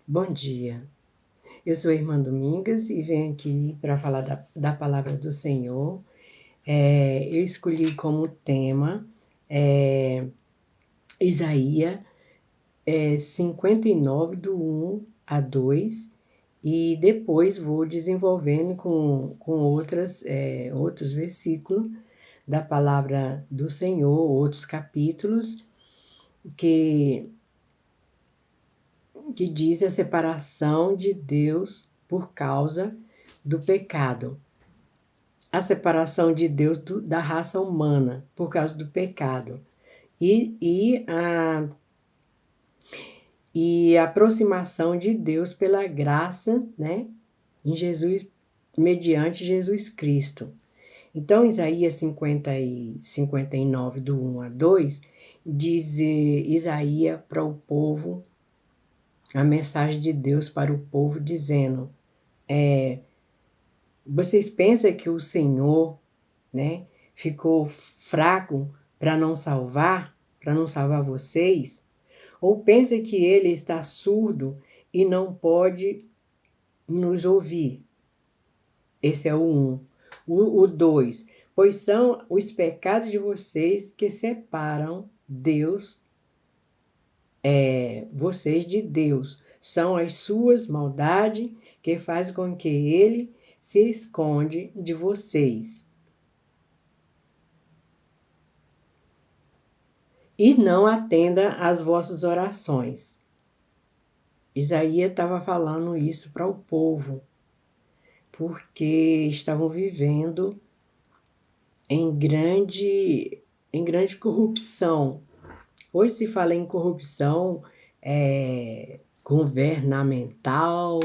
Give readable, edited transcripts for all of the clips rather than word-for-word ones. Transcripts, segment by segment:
Bom dia, eu sou a irmã Domingas e venho aqui para falar da palavra do Senhor. Eu escolhi como tema Isaías 59, do 1 a 2, e depois vou desenvolvendo com outros versículos da palavra do Senhor, outros capítulos que, que diz a separação de Deus por causa do pecado. A separação de Deus da raça humana por causa do pecado e a aproximação de Deus pela graça, né, em Jesus, mediante Jesus Cristo. Então, Isaías 59, do 1 a 2, diz Isaías para o povo, a mensagem de Deus para o povo, dizendo: vocês pensam que o Senhor, né, ficou fraco para não salvar vocês? Ou pensa que ele está surdo e não pode nos ouvir? Esse é o 1. O 2. Pois são os pecados de vocês que separam vocês de Deus. São as suas maldades que fazem com que ele se esconde de vocês e não atenda às vossas orações. Isaías estava falando isso para o povo, porque estavam vivendo em grande corrupção. Hoje se fala em corrupção governamental,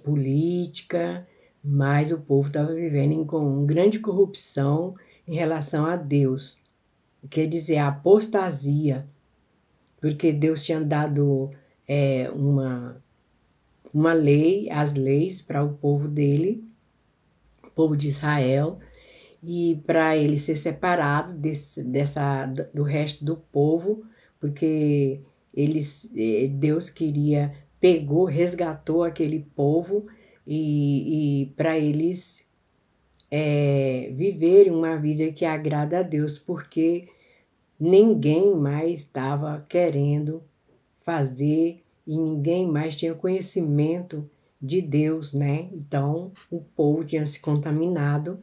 política, mas o povo estava vivendo com grande corrupção em relação a Deus. Quer dizer, a apostasia, porque Deus tinha dado uma lei, as leis para o povo dele, o povo de Israel, e para ele ser separado do resto do povo, porque Deus resgatou aquele povo e para eles viverem uma vida que agrada a Deus, porque ninguém mais estava querendo fazer e ninguém mais tinha conhecimento de Deus, né? Então o povo tinha se contaminado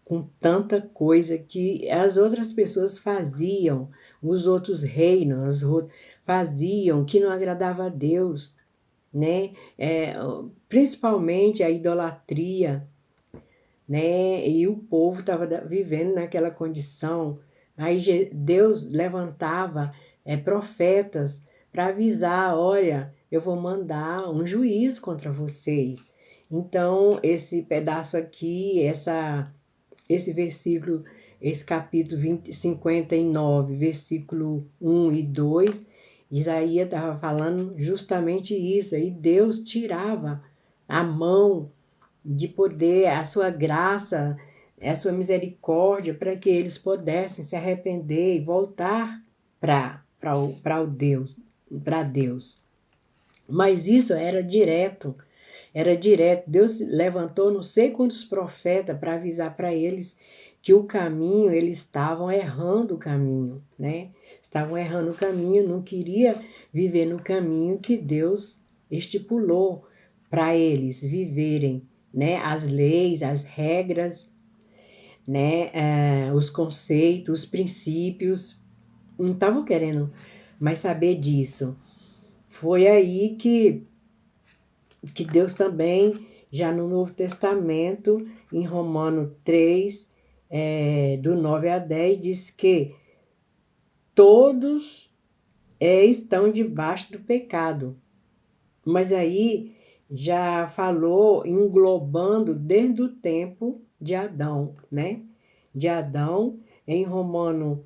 com tanta coisa que as outras pessoas faziam, os outros reinos faziam que não agradava a Deus, né? Principalmente a idolatria, né? E o povo estava vivendo naquela condição. Aí Deus levantava profetas para avisar: olha, eu vou mandar um juízo contra vocês. Então, esse pedaço aqui, esse versículo, esse capítulo 59, versículo 1 e 2, Isaías estava falando justamente isso. Aí Deus tirava a mão de poder, a sua graça, a sua misericórdia, para que eles pudessem se arrepender e voltar para Deus. Mas isso era direto. Deus levantou não sei quantos profetas para avisar para eles que o caminho, eles estavam errando o caminho, né? Estavam errando o caminho, não queria viver no caminho que Deus estipulou para eles viverem, né? As leis, as regras, né? Os conceitos, os princípios, não estavam querendo mais saber disso. Foi aí que Deus também, já no Novo Testamento, em Romano 3, do 9 a 10, diz que todos estão debaixo do pecado. Mas aí já falou englobando desde o tempo de Adão, né? De Adão, em Romano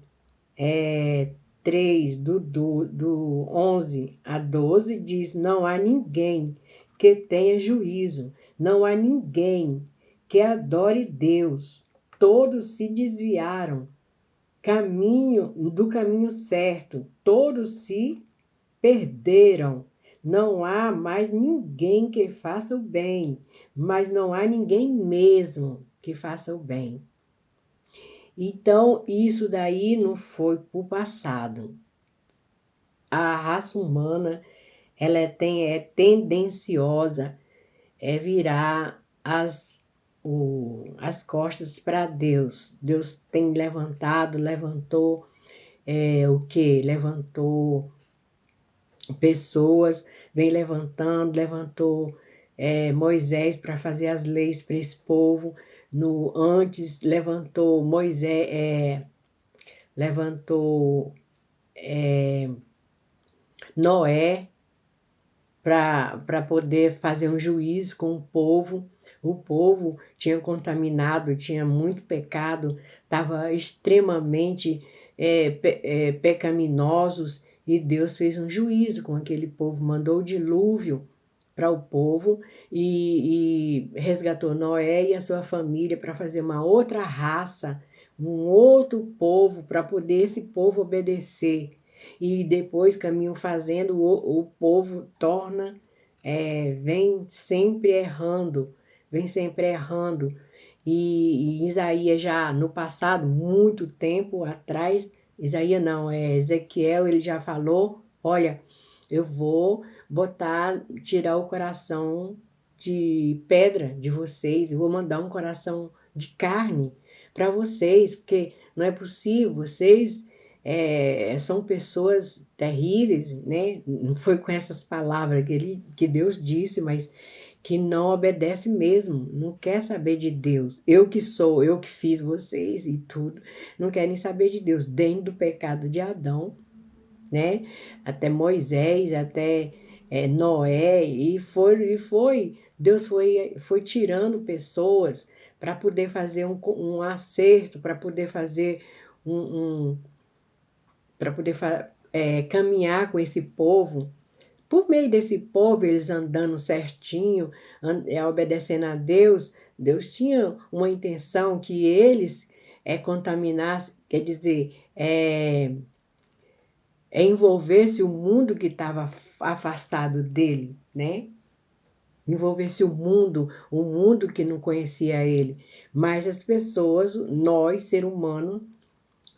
3, do 11 a 12, diz: não há ninguém que tenha juízo, não há ninguém que adore Deus. Todos se desviaram do caminho certo, todos se perderam. não há mais ninguém que faça o bem, mas não há ninguém mesmo que faça o bem. Então, isso daí não foi para o passado. A raça humana, ela é tendenciosa, virar as costas para Deus. Deus tem levantou o quê? Levantou pessoas, vem levantou Moisés para fazer as leis para esse povo. Antes levantou Moisés, levantou Noé para poder fazer um juízo com o povo. O povo tinha contaminado, tinha muito pecado, estava extremamente pecaminosos, e Deus fez um juízo com aquele povo, mandou o dilúvio para o povo e resgatou Noé e a sua família para fazer uma outra raça, um outro povo, para poder esse povo obedecer. E depois caminham fazendo, o povo vem sempre errando. E Isaías já no passado, muito tempo atrás, Isaías não, Ezequiel, ele já falou, olha, eu vou tirar o coração de pedra de vocês, eu vou mandar um coração de carne para vocês, porque não é possível, vocês são pessoas terríveis, né? Não foi com essas palavras que Deus disse, mas que não obedece mesmo, não quer saber de Deus. Eu que fiz vocês e tudo, não querem saber de Deus. Dentro do pecado de Adão, né? Até Moisés, até Noé, Deus foi tirando pessoas para poder fazer um acerto, para poder fazer para poder caminhar com esse povo. Por meio desse povo, eles andando certinho, obedecendo a Deus, Deus tinha uma intenção que eles contaminassem, quer dizer, envolvesse o mundo que estava afastado dele, né? Envolvesse o mundo que não conhecia ele. Mas as pessoas, nós, ser humano,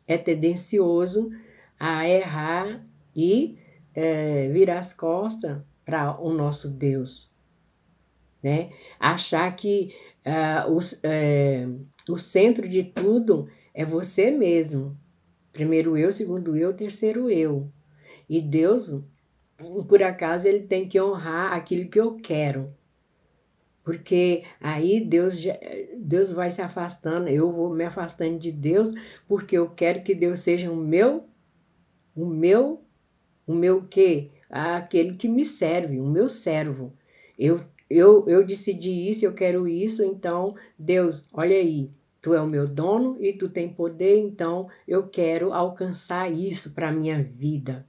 é tendencioso a errar e virar as costas para o nosso Deus, né? Achar que o centro de tudo é você mesmo. Primeiro eu, segundo eu, terceiro eu. E Deus, por acaso, ele tem que honrar aquilo que eu quero. Porque aí Deus vai se afastando, eu vou me afastando de Deus, porque eu quero que Deus seja o meu quê? Aquele que me serve, o meu servo. Eu decidi isso, eu quero isso, então, Deus, olha aí, tu é o meu dono e tu tem poder, então eu quero alcançar isso para a minha vida.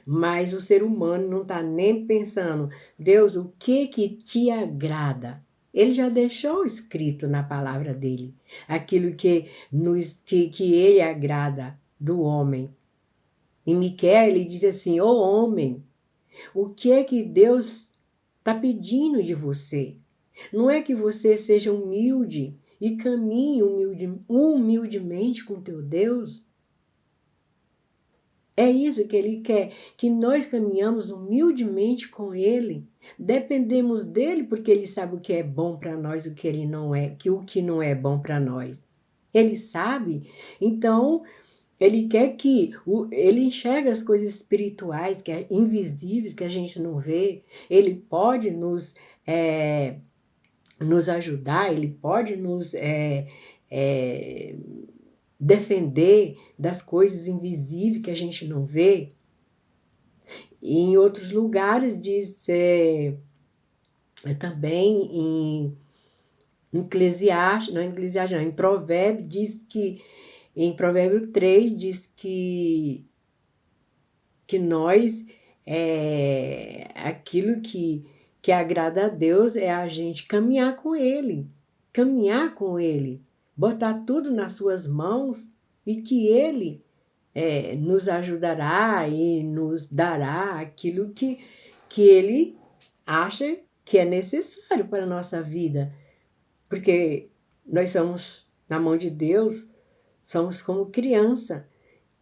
Mas o ser humano não está nem pensando, Deus, o que te agrada? Ele já deixou escrito na palavra dele, aquilo que ele agrada do homem. Em Miqueias ele diz assim, ô homem, o que é que Deus está pedindo de você? Não é que você seja humilde e caminhe humildemente com teu Deus? É isso que ele quer, que nós caminhamos humildemente com ele. Dependemos dele porque ele sabe o que é bom para nós, o que ele não é, o que não é bom para nós. Ele sabe, então ele quer que ele enxerga as coisas espirituais, que é invisíveis, que a gente não vê. Ele pode nos ajudar, ele pode nos defender das coisas invisíveis que a gente não vê. E em outros lugares diz também em Eclesiastes, não em Eclesiastes, não, em Provérbios diz que em Provérbio 3 diz que nós, aquilo que agrada a Deus é a gente caminhar com Ele, botar tudo nas suas mãos e que Ele nos ajudará e nos dará aquilo que Ele acha que é necessário para a nossa vida. Porque nós somos, na mão de Deus, somos como criança.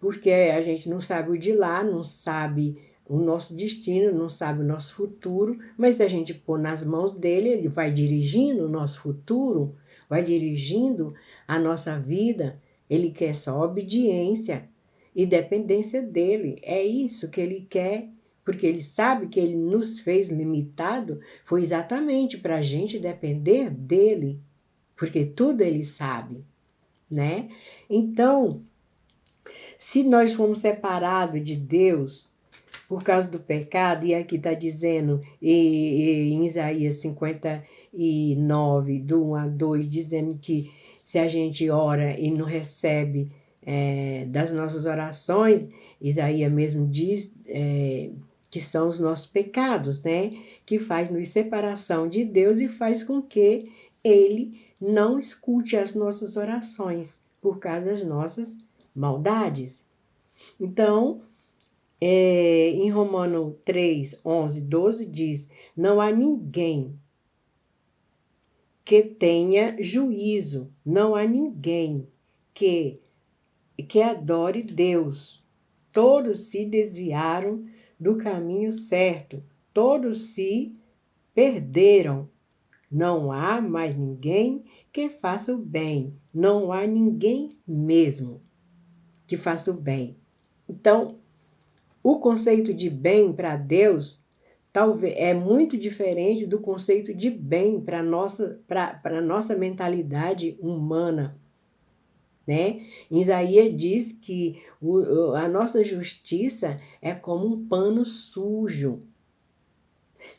Porque a gente não sabe o de lá, não sabe o nosso destino, não sabe o nosso futuro, mas se a gente pôr nas mãos dele, ele vai dirigindo o nosso futuro, vai dirigindo a nossa vida. Ele quer só obediência e dependência dele. É isso que ele quer, porque ele sabe que ele nos fez limitado, foi exatamente para a gente depender dele, porque tudo ele sabe, né? Então, se nós fomos separados de Deus por causa do pecado, e aqui está dizendo em Isaías 59, do 1 a 2, dizendo que se a gente ora e não recebe das nossas orações, Isaías mesmo diz que são os nossos pecados, né? Que faz-nos separação de Deus e faz com que Ele não escute as nossas orações por causa das nossas maldades. Então, em Romanos 3, 11, 12 diz: não há ninguém que tenha juízo, não há ninguém que adore Deus. Todos se desviaram do caminho certo, todos se perderam. Não há mais ninguém que faça o bem, não há ninguém mesmo que faça o bem. Então, o conceito de bem para Deus talvez é muito diferente do conceito de bem para a nossa mentalidade humana, né? Isaías diz que a nossa justiça é como um pano sujo.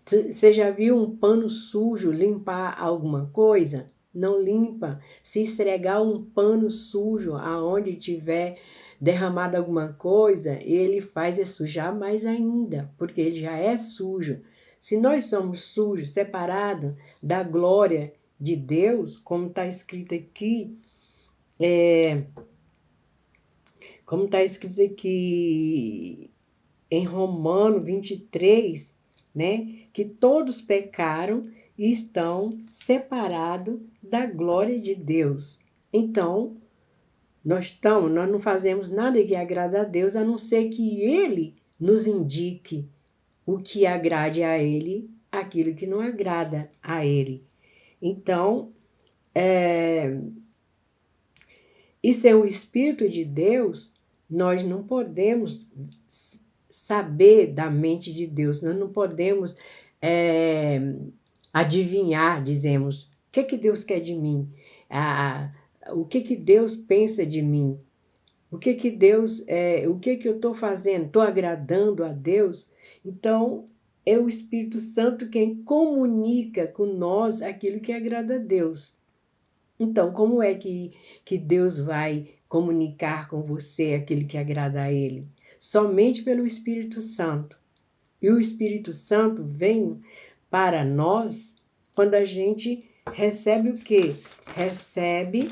Você já viu um pano sujo limpar alguma coisa? Não limpa. Se esfregar um pano sujo aonde tiver derramado alguma coisa, ele faz sujar mais ainda, porque ele já é sujo. Se nós somos sujos, separados da glória de Deus, como está escrito aqui, em Romano 23, né, que todos pecaram e estão separados da glória de Deus. Então, nós não fazemos nada que agrade a Deus, a não ser que Ele nos indique o que agrade a Ele, aquilo que não agrada a Ele. Então, e sem o Espírito de Deus, nós não podemos saber da mente de Deus, nós não podemos adivinhar, dizemos, o que Deus quer de mim? O que Deus pensa de mim? O que Deus, o que eu estou fazendo? Estou agradando a Deus? Então, é o Espírito Santo quem comunica com nós aquilo que agrada a Deus. Então, como é que Deus vai comunicar com você aquilo que agrada a Ele? Somente pelo Espírito Santo. E o Espírito Santo vem para nós quando a gente recebe o quê? Recebe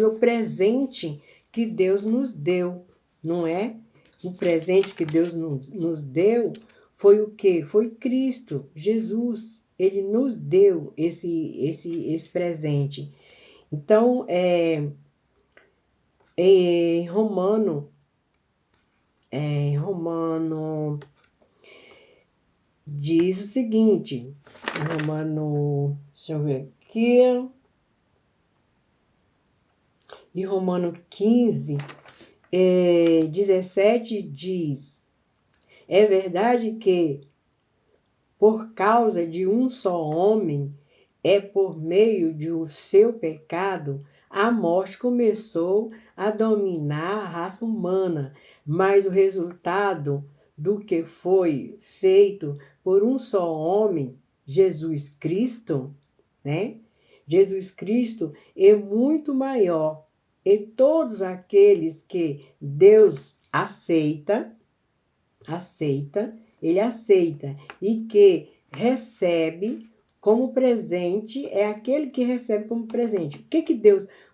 o presente que Deus nos deu, não é? O presente que Deus nos deu foi o quê? Foi Cristo, Jesus. Ele nos deu esse presente. Então, em Romano diz o seguinte, deixa eu ver aqui, em Romano 15, 17 diz: é verdade que por causa de um só homem, por meio de o seu pecado, a morte começou a dominar a raça humana, mas o resultado do que foi feito por um só homem, Jesus Cristo, né? Jesus Cristo é muito maior, e todos aqueles que Deus Ele aceita, e que recebe como presente, é aquele que recebe como presente.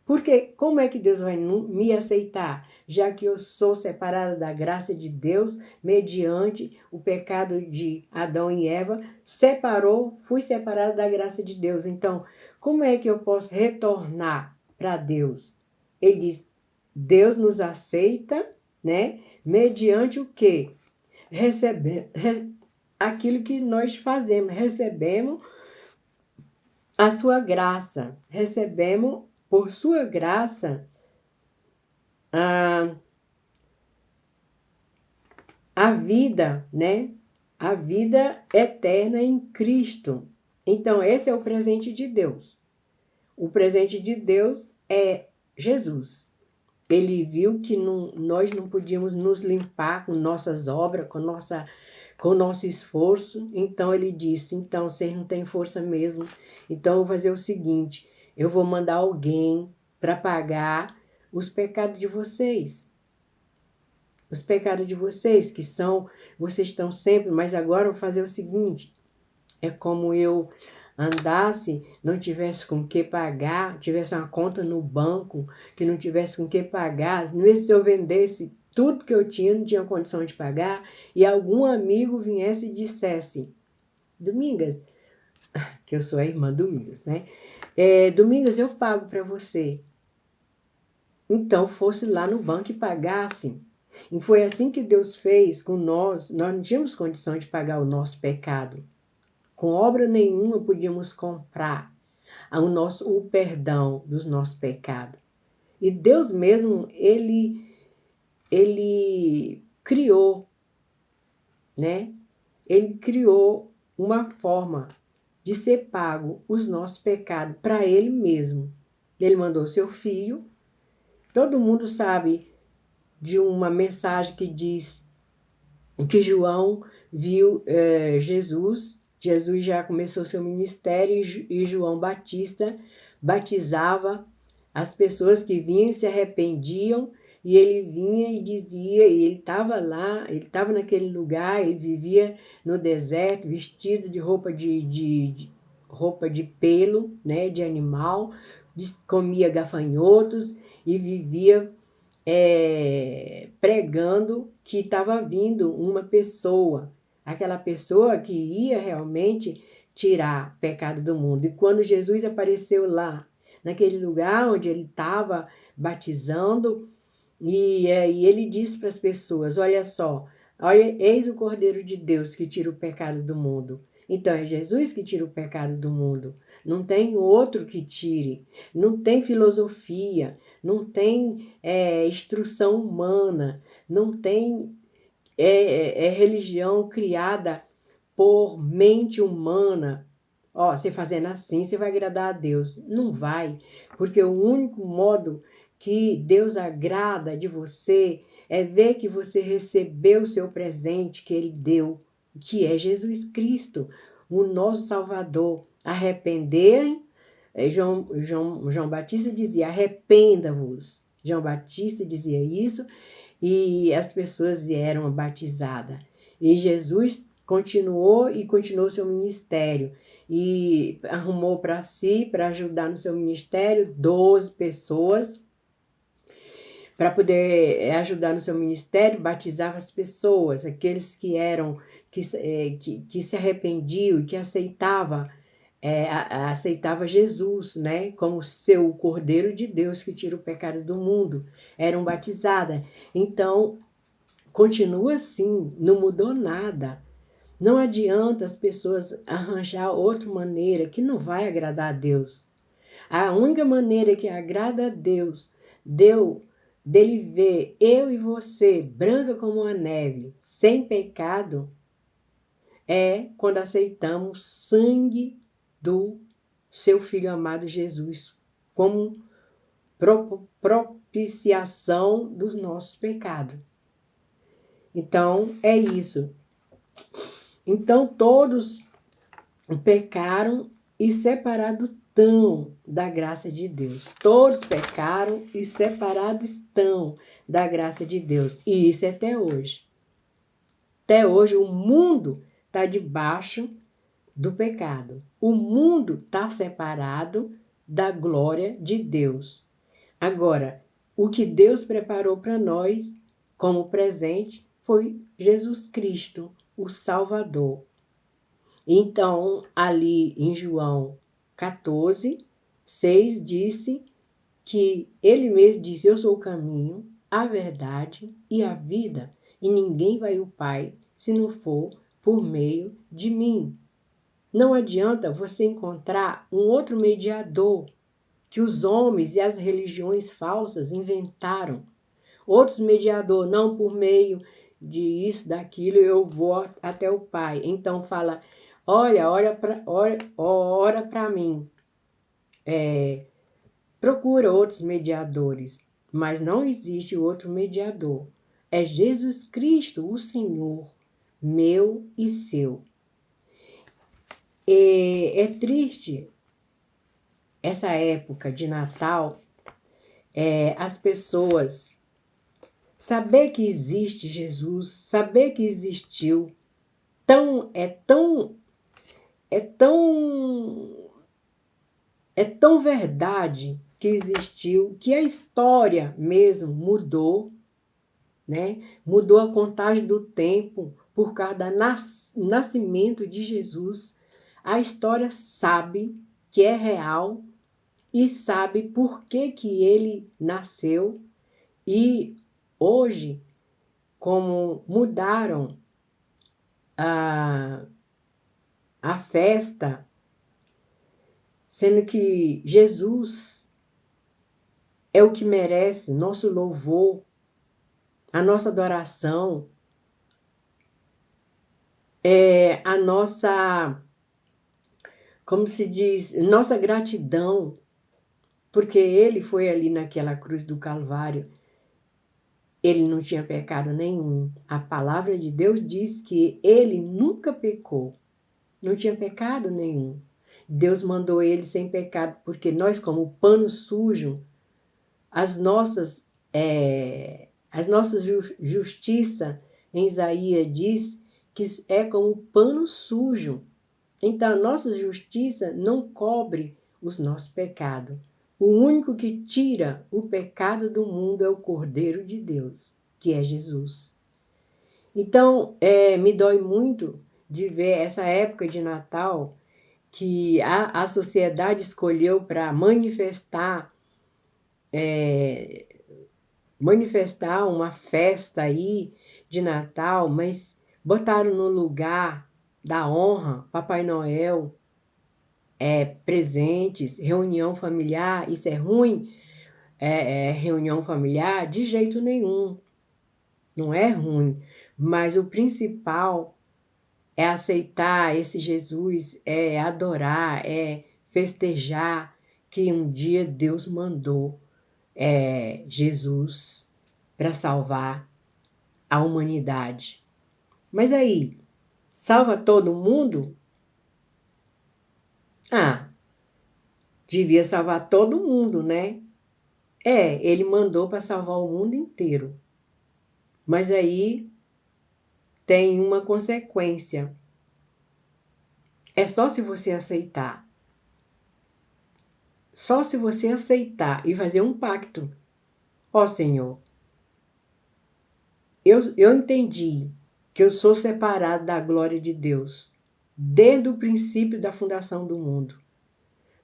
Porque como é que Deus vai me aceitar? Já que eu sou separada da graça de Deus, mediante o pecado de Adão e Eva, fui separada da graça de Deus. Então, como é que eu posso retornar para Deus? Ele diz, Deus nos aceita, né? Mediante o quê? Aquilo que nós fazemos, recebemos a sua graça, recebemos por sua graça a, a vida, né? A vida eterna em Cristo. Então, esse é o presente de Deus. O presente de Deus é Jesus. Ele viu que nós não podíamos nos limpar com nossas obras, com nosso esforço. Então, ele disse, então, vocês não têm força mesmo. Então, eu vou fazer o seguinte, eu vou mandar alguém para pagar os pecados de vocês. Os pecados de vocês, vocês estão sempre, mas agora eu vou fazer o seguinte, é como eu andasse, não tivesse com o que pagar, tivesse uma conta no banco, que não tivesse com o que pagar, mesmo se eu vendesse tudo que eu tinha, não tinha condição de pagar, e algum amigo viesse e dissesse, Domingas, que eu sou a irmã Domingas, né? Domingas, eu pago para você. Então, fosse lá no banco e pagasse. E foi assim que Deus fez com nós não tínhamos condição de pagar o nosso pecado. Com obra nenhuma podíamos comprar o perdão dos nossos pecados. E Deus mesmo, ele criou, né? Ele criou uma forma de ser pago os nossos pecados para ele mesmo. Ele mandou seu filho. Todo mundo sabe de uma mensagem que diz que João viu Jesus. Jesus já começou seu ministério e João Batista batizava as pessoas que vinham e se arrependiam, e ele vinha e dizia, e ele estava lá, ele estava naquele lugar, ele vivia no deserto, vestido de roupa roupa de pelo, né, de animal, comia gafanhotos e vivia pregando que estava vindo uma pessoa, aquela pessoa que ia realmente tirar o pecado do mundo. E quando Jesus apareceu lá, naquele lugar onde ele estava batizando, e ele disse para as pessoas, olha só, eis o Cordeiro de Deus que tira o pecado do mundo. Então é Jesus que tira o pecado do mundo. Não tem outro que tire, não tem filosofia, não tem instrução humana, não tem religião criada por mente humana. Ó, você fazendo assim, você vai agradar a Deus. Não vai, porque o único modo que Deus agrada de você é ver que você recebeu o seu presente que Ele deu, que é Jesus Cristo, o nosso Salvador. Arrepender, João Batista dizia, arrependa-vos. João Batista dizia isso e as pessoas eram batizadas. E Jesus continuou seu ministério e arrumou para si, para ajudar no seu ministério, 12 pessoas para poder ajudar no seu ministério, batizava as pessoas, aqueles que se arrependiam e que aceitava Jesus, né, como seu Cordeiro de Deus que tira o pecado do mundo, eram batizadas. Então, continua assim, não mudou nada. Não adianta as pessoas arranjar outra maneira que não vai agradar a Deus. A única maneira que agrada a Deus, dele ver eu e você, branca como a neve, sem pecado, é quando aceitamos o sangue do seu Filho amado Jesus, como propiciação dos nossos pecados. Então, é isso. Então, todos pecaram e separados estão da graça de Deus. Todos pecaram e separados estão da graça de Deus. E isso é até hoje. Até hoje o mundo está debaixo do pecado. O mundo está separado da glória de Deus. Agora, o que Deus preparou para nós como presente foi Jesus Cristo, o Salvador. Então, ali em João 14, 6, disse que ele mesmo disse: eu sou o caminho, a verdade e a vida, e ninguém vai ao Pai se não for por meio de mim. Não adianta você encontrar um outro mediador que os homens e as religiões falsas inventaram. Outros mediador, não por meio de isso, daquilo, eu vou até o Pai. Então fala, ora para mim. Procura outros mediadores, mas não existe outro mediador. É Jesus Cristo, o Senhor, meu e seu. É triste essa época de Natal, as pessoas saber que existe Jesus, saber que existiu, é tão verdade que existiu, que a história mesmo mudou, né? Mudou a contagem do tempo por causa do nascimento de Jesus. A história sabe que é real e sabe por que ele nasceu. E hoje, como mudaram a festa, sendo que Jesus é o que merece nosso louvor, a nossa adoração, a nossa, como se diz, nossa gratidão, porque ele foi ali naquela cruz do Calvário. Ele não tinha pecado nenhum. A palavra de Deus diz que ele nunca pecou. Não tinha pecado nenhum. Deus mandou ele sem pecado, porque nós, como pano sujo, as nossas justiça, em Isaías diz que é como pano sujo. Então, a nossa justiça não cobre os nossos pecados. O único que tira o pecado do mundo é o Cordeiro de Deus, que é Jesus. Então, me dói muito de ver essa época de Natal que a sociedade escolheu para manifestar uma festa aí de Natal, mas botaram no lugar da honra Papai Noel, presentes, reunião familiar. Isso é ruim? Reunião familiar? De jeito nenhum. Não é ruim, mas o principal é aceitar esse Jesus, é adorar, é festejar que um dia Deus mandou Jesus para salvar a humanidade. Mas aí, salva todo mundo? Devia salvar todo mundo, né? Ele mandou para salvar o mundo inteiro. Mas aí tem uma consequência. É só se você aceitar. Só se você aceitar e fazer um pacto. Ó Senhor, eu entendi que eu sou separado da glória de Deus desde o princípio da fundação do mundo.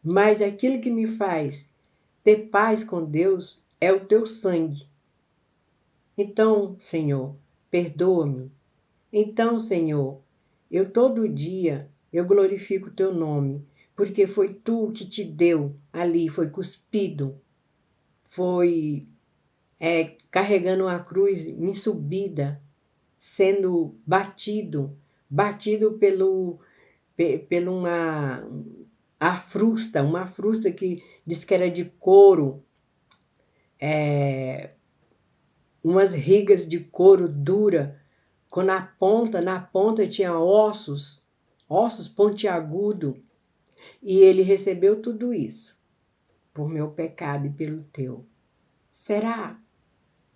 Mas aquilo que me faz ter paz com Deus é o teu sangue. Então, Senhor, perdoa-me. Então, Senhor, todo dia eu glorifico o teu nome, porque foi tu que te deu ali, foi cuspido, foi carregando uma cruz em subida, sendo batido pelo uma frusta que diz que era de couro, umas rigas de couro dura, com na ponta tinha ossos pontiagudos, e ele recebeu tudo isso por meu pecado e pelo teu. Será?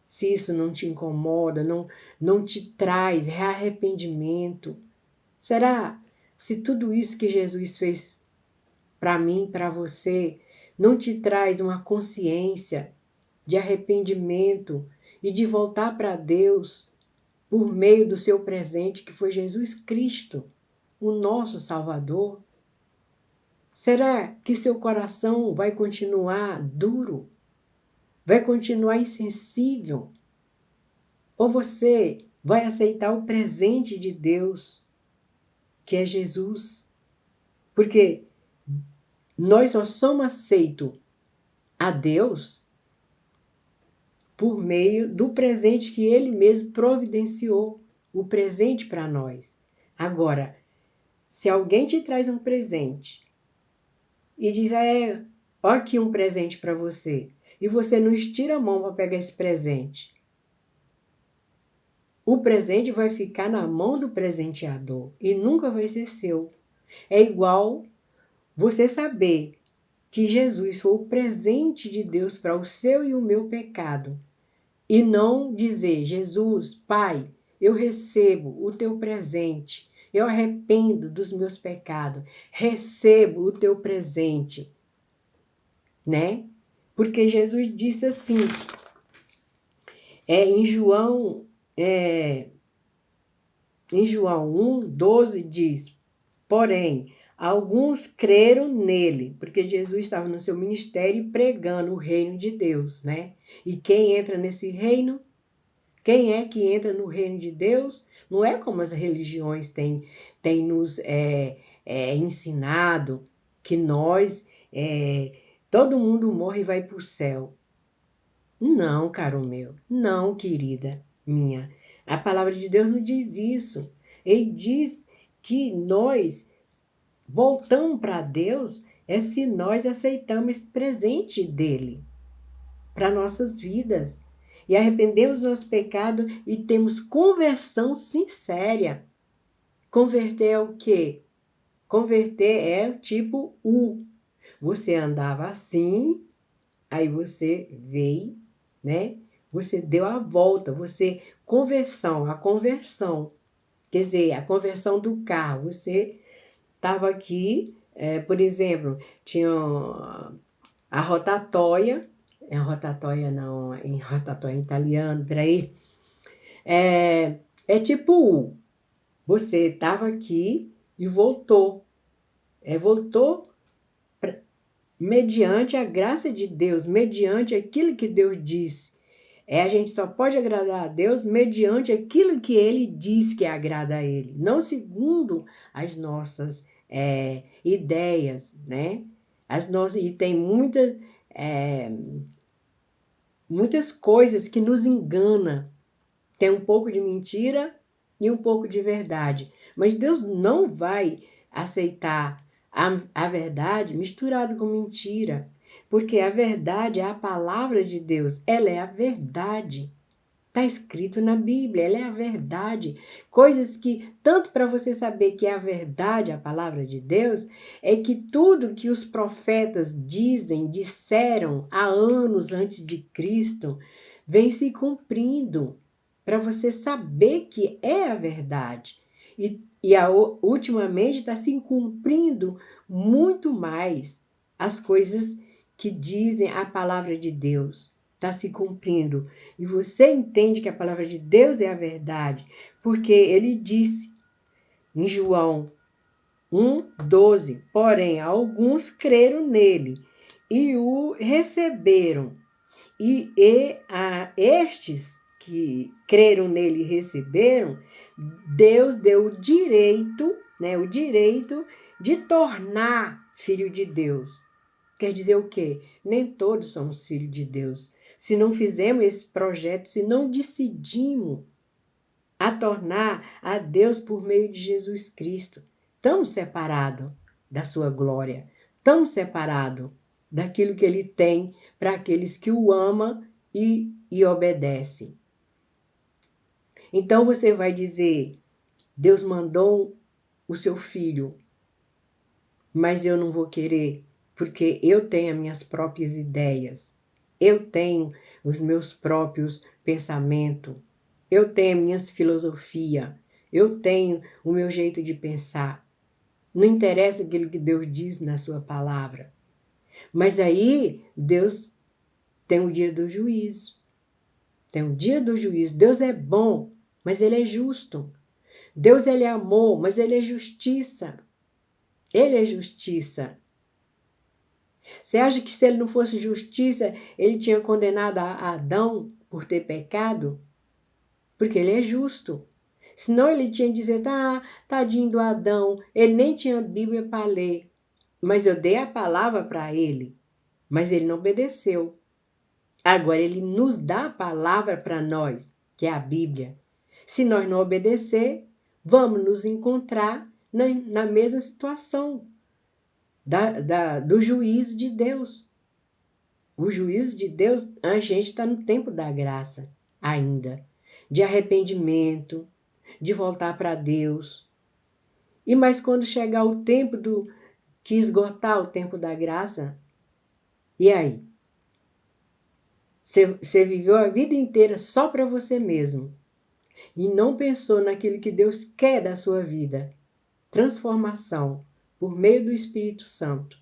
Se isso não te incomoda, não te traz arrependimento, será? Se tudo isso que Jesus fez para mim, para você, não te traz uma consciência de arrependimento e de voltar para Deus por meio do seu presente, que foi Jesus Cristo, o nosso Salvador? Será que seu coração vai continuar duro? Vai continuar insensível? Ou você vai aceitar o presente de Deus, que é Jesus? Porque nós só somos aceitos a Deus por meio do presente que Ele mesmo providenciou, o presente para nós. Agora, se alguém te traz um presente e diz, ó aqui um presente para você, e você não estira a mão para pegar esse presente, o presente vai ficar na mão do presenteador e nunca vai ser seu. É igual você saber que Jesus foi o presente de Deus para o seu e o meu pecado. E não dizer, Jesus, Pai, eu recebo o teu presente, eu arrependo dos meus pecados, recebo o teu presente, né? Porque Jesus disse assim, em João 1:12 diz, porém, alguns creram nele, porque Jesus estava no seu ministério pregando o reino de Deus, né? E quem entra nesse reino? Quem é que entra no reino de Deus? Não é como as religiões têm nos ensinado, que nós, todo mundo morre e vai para o céu. Não, caro meu, não, querida minha. A palavra de Deus não diz isso. Ele diz que nós voltamos para Deus se nós aceitamos esse presente dele para nossas vidas. E arrependemos do nosso pecado e temos conversão sincera. Converter é o quê? Converter é tipo U. Você andava assim, aí você veio, né? Você deu a volta, a conversão. Quer dizer, a conversão do carro. Você estava aqui, por exemplo, tinha a rotatória, rotatória não, em rotatória em italiano, peraí. É tipo, você estava aqui e voltou. Voltou mediante a graça de Deus, mediante aquilo que Deus disse. A gente só pode agradar a Deus mediante aquilo que Ele diz que agrada a Ele, não segundo as nossas ideias, né? E tem muitas coisas que nos enganam. Tem um pouco de mentira e um pouco de verdade. Mas Deus não vai aceitar a verdade misturada com mentira. Porque a verdade é a palavra de Deus. Ela é a verdade. Está escrito na Bíblia, ela é a verdade. Coisas que, tanto para você saber que é a verdade, a palavra de Deus, é que tudo que os profetas disseram há anos antes de Cristo, vem se cumprindo, para você saber que é a verdade. Ultimamente está se cumprindo muito mais as coisas que dizem a palavra de Deus. Está se cumprindo. E você entende que a palavra de Deus é a verdade, porque ele disse em João 1:12, porém, alguns creram nele e o receberam. E a estes que creram nele e receberam, Deus deu o direito de tornar filho de Deus. Quer dizer o quê? Nem todos somos filhos de Deus. Se não fizemos esse projeto, se não decidimos a tornar a Deus por meio de Jesus Cristo, estamos separados da sua glória, estamos separados daquilo que ele tem para aqueles que o amam e obedecem. Então você vai dizer, Deus mandou o seu filho, mas eu não vou querer, porque eu tenho as minhas próprias ideias, eu tenho os meus próprios pensamentos, eu tenho minhas filosofias, eu tenho o meu jeito de pensar. Não interessa aquilo que Deus diz na sua palavra. Mas aí Deus tem o dia do juízo. Tem o dia do juízo. Deus é bom, mas Ele é justo. Deus, Ele é amor, mas Ele é justiça. Ele é justiça. Você acha que se Ele não fosse justiça, Ele tinha condenado a Adão por ter pecado? Porque Ele é justo. Senão Ele tinha dizer, tadinho do Adão, ele nem tinha Bíblia para ler. Mas eu dei a palavra para ele, mas ele não obedeceu. Agora Ele nos dá a palavra para nós, que é a Bíblia. Se nós não obedecer, vamos nos encontrar na mesma situação do juízo de Deus. O juízo de Deus, a gente está no tempo da graça ainda, de arrependimento, de voltar para Deus. Mas quando chegar o tempo que esgotar o tempo da graça, e aí? Você viveu a vida inteira só para você mesmo e não pensou naquilo que Deus quer da sua vida. Transformação por meio do Espírito Santo.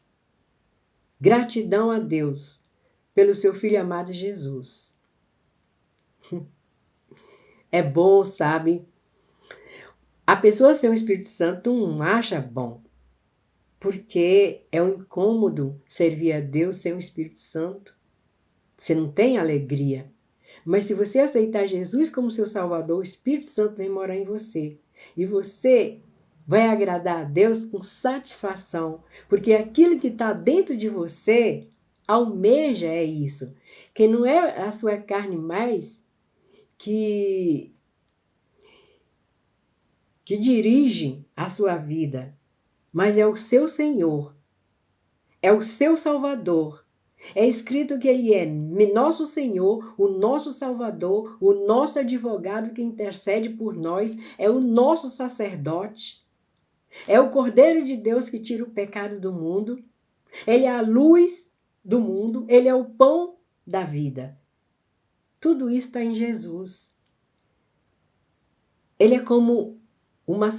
Gratidão a Deus pelo seu Filho amado Jesus. É bom, sabe? A pessoa sem o Espírito Santo não acha bom, porque é um incômodo servir a Deus sem o Espírito Santo. Você não tem alegria. Mas se você aceitar Jesus como seu Salvador, o Espírito Santo vai morar em você. E você vai agradar a Deus com satisfação. Porque aquilo que está dentro de você almeja é isso. Que não é a sua carne mais que dirige a sua vida. Mas é o seu Senhor. É o seu Salvador. É escrito que Ele é nosso Senhor, o nosso Salvador, o nosso advogado que intercede por nós, é o nosso sacerdote, é o Cordeiro de Deus que tira o pecado do mundo, Ele é a luz do mundo, Ele é o pão da vida. Tudo isso está em Jesus. Ele é como uma